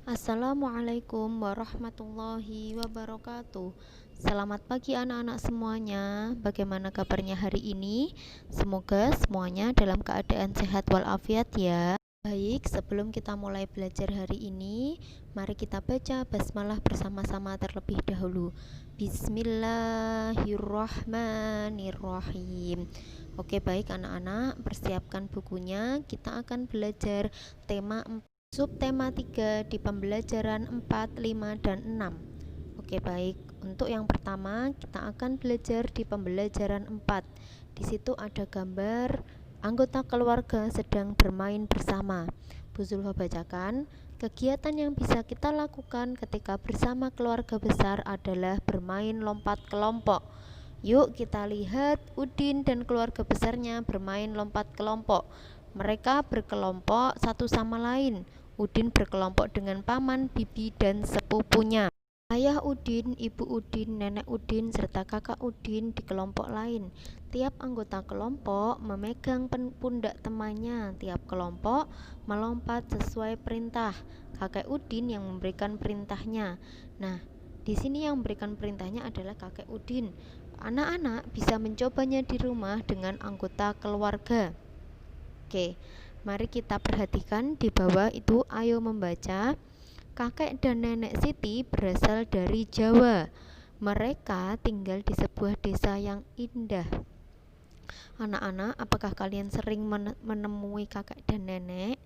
Assalamualaikum warahmatullahi wabarakatuh. Selamat pagi anak-anak semuanya. Bagaimana kabarnya hari ini? Semoga semuanya dalam keadaan sehat walafiat ya. Baik, sebelum kita mulai belajar hari ini, mari kita baca basmalah bersama-sama terlebih dahulu. Bismillahirrahmanirrahim. Oke, baik anak-anak, persiapkan bukunya. Kita akan belajar tema subtema 3 di pembelajaran 4, 5, dan 6. Oke, baik. Untuk yang pertama, kita akan belajar di pembelajaran 4. Di situ ada gambar anggota keluarga sedang bermain bersama. Bu Zulfa bacakan, kegiatan yang bisa kita lakukan ketika bersama keluarga besar adalah bermain lompat kelompok. Yuk kita lihat Udin dan keluarga besarnya bermain lompat kelompok. Mereka berkelompok satu sama lain. Udin berkelompok dengan paman, bibi, dan sepupunya. Ayah Udin, ibu Udin, nenek Udin, serta kakak Udin di kelompok lain. Tiap anggota kelompok memegang pundak temannya. Tiap kelompok melompat sesuai perintah. Kakek Udin yang memberikan perintahnya. Nah, di sini yang memberikan perintahnya adalah kakek Udin. Anak-anak bisa mencobanya di rumah dengan anggota keluarga. Oke, mari kita perhatikan di bawah itu. Ayo membaca. Kakek dan nenek Siti berasal dari Jawa. Mereka tinggal di sebuah desa yang indah. Anak-anak, apakah kalian sering menemui kakek dan nenek?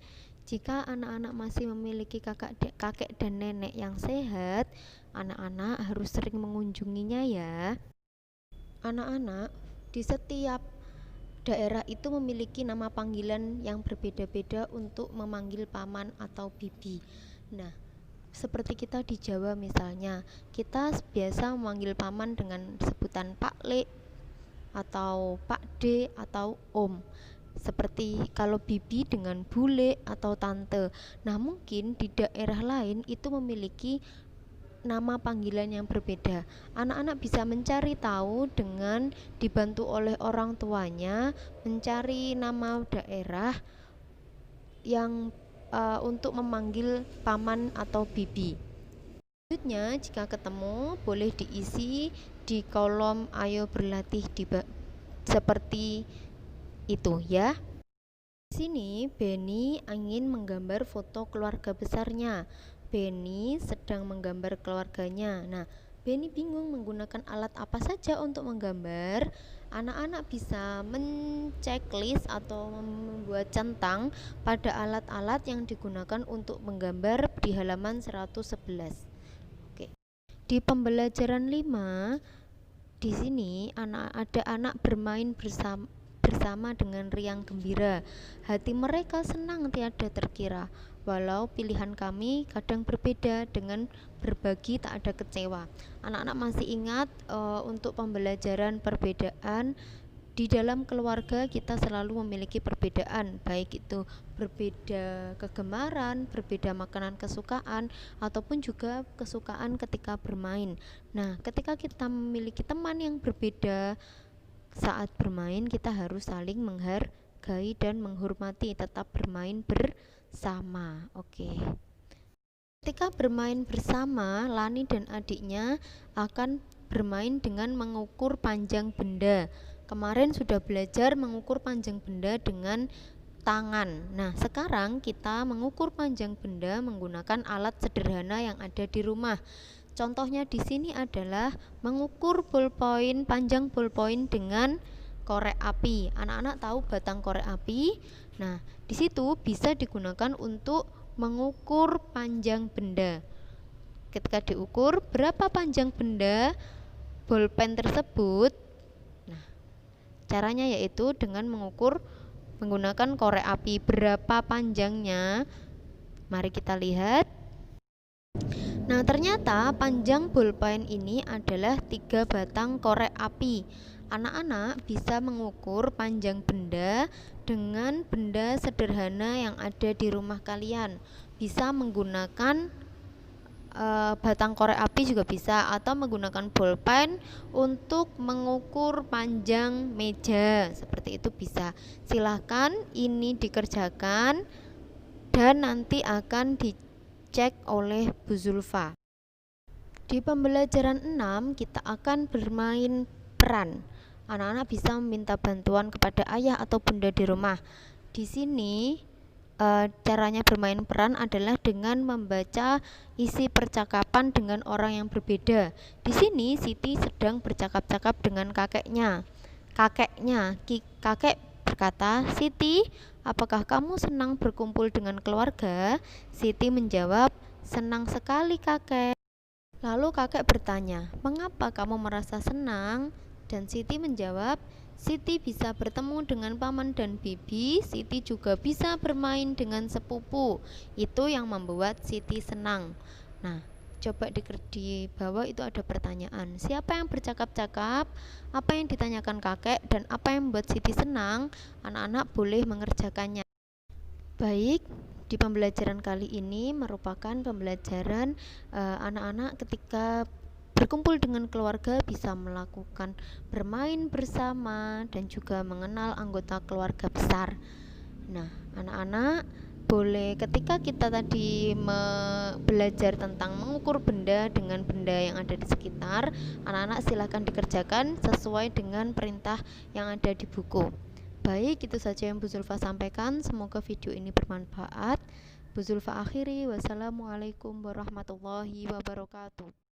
Jika anak-anak masih memiliki kakek dan nenek yang sehat, anak-anak harus sering mengunjunginya ya. Anak-anak, di setiap daerah itu memiliki nama panggilan yang berbeda-beda untuk memanggil paman atau bibi. Nah, seperti kita di Jawa misalnya, kita biasa memanggil paman dengan sebutan Pak Le atau Pak D atau Om. Seperti kalau bibi dengan bule atau tante. Nah, mungkin di daerah lain itu memiliki nama panggilan yang berbeda. Anak-anak bisa mencari tahu dengan dibantu oleh orang tuanya, mencari nama daerah yang untuk memanggil paman atau bibi. Selanjutnya, jika ketemu boleh diisi di kolom ayo berlatih seperti itu ya. Di sini Benny ingin menggambar foto keluarga besarnya. Benny sedang menggambar keluarganya. Nah, Benny bingung menggunakan alat apa saja untuk menggambar. Anak-anak bisa menceklis atau membuat centang pada alat-alat yang digunakan untuk menggambar di halaman 111. Oke. Di pembelajaran 5, di sini ada anak bermain bersama dengan riang gembira. Hati mereka senang tiada terkira. Walau pilihan kami kadang berbeda, dengan berbagi tak ada kecewa. Anak-anak masih ingat untuk pembelajaran perbedaan. Di dalam keluarga kita selalu memiliki perbedaan, baik itu berbeda kegemaran, berbeda makanan kesukaan, ataupun juga kesukaan ketika bermain. Nah, ketika kita memiliki teman yang berbeda saat bermain, kita harus saling menghargai dan menghormati, tetap bermain bersama. Oke. Ketika bermain bersama, Lani dan adiknya akan bermain dengan mengukur panjang benda. Kemarin sudah belajar mengukur panjang benda dengan tangan. Nah, sekarang kita mengukur panjang benda menggunakan alat sederhana yang ada di rumah. Contohnya di sini adalah mengukur panjang ballpoint dengan korek api. Anak-anak tahu batang korek api? Nah, di situ bisa digunakan untuk mengukur panjang benda. Ketika diukur berapa panjang benda bolpen tersebut, caranya yaitu dengan mengukur menggunakan korek api. Berapa panjangnya? Mari kita lihat. Nah, ternyata panjang bolpen ini adalah 3 batang korek api. Anak-anak bisa mengukur panjang benda dengan benda sederhana yang ada di rumah kalian. Bisa menggunakan batang korek api juga bisa, atau menggunakan bolpen untuk mengukur panjang meja, seperti itu bisa. Silahkan ini dikerjakan dan nanti akan dicek oleh Bu Zulfa. Di pembelajaran 6 kita akan bermain peran. Anak-anak bisa meminta bantuan kepada ayah atau bunda di rumah. Di sini caranya bermain peran adalah dengan membaca isi percakapan dengan orang yang berbeda. Di sini Siti sedang bercakap-cakap dengan kakeknya. Kakek berkata, "Siti, apakah kamu senang berkumpul dengan keluarga?" Siti menjawab, "Senang sekali, kakek." Lalu kakek bertanya, "Mengapa kamu merasa senang?" Dan Siti menjawab, "Siti bisa bertemu dengan paman dan bibi, Siti juga bisa bermain dengan sepupu. Itu yang membuat Siti senang." Nah, coba di bawah itu ada pertanyaan. Siapa yang bercakap-cakap? Apa yang ditanyakan kakek dan apa yang membuat Siti senang? Anak-anak boleh mengerjakannya. Baik, di pembelajaran kali ini merupakan pembelajaran anak-anak ketika berkumpul dengan keluarga bisa melakukan bermain bersama dan juga mengenal anggota keluarga besar. Nah, anak-anak boleh ketika kita tadi belajar tentang mengukur benda dengan benda yang ada di sekitar, anak-anak silahkan dikerjakan sesuai dengan perintah yang ada di buku. Baik, itu saja yang Bu Zulfa sampaikan. Semoga video ini bermanfaat. Bu Zulfa akhiri. Wassalamualaikum warahmatullahi wabarakatuh.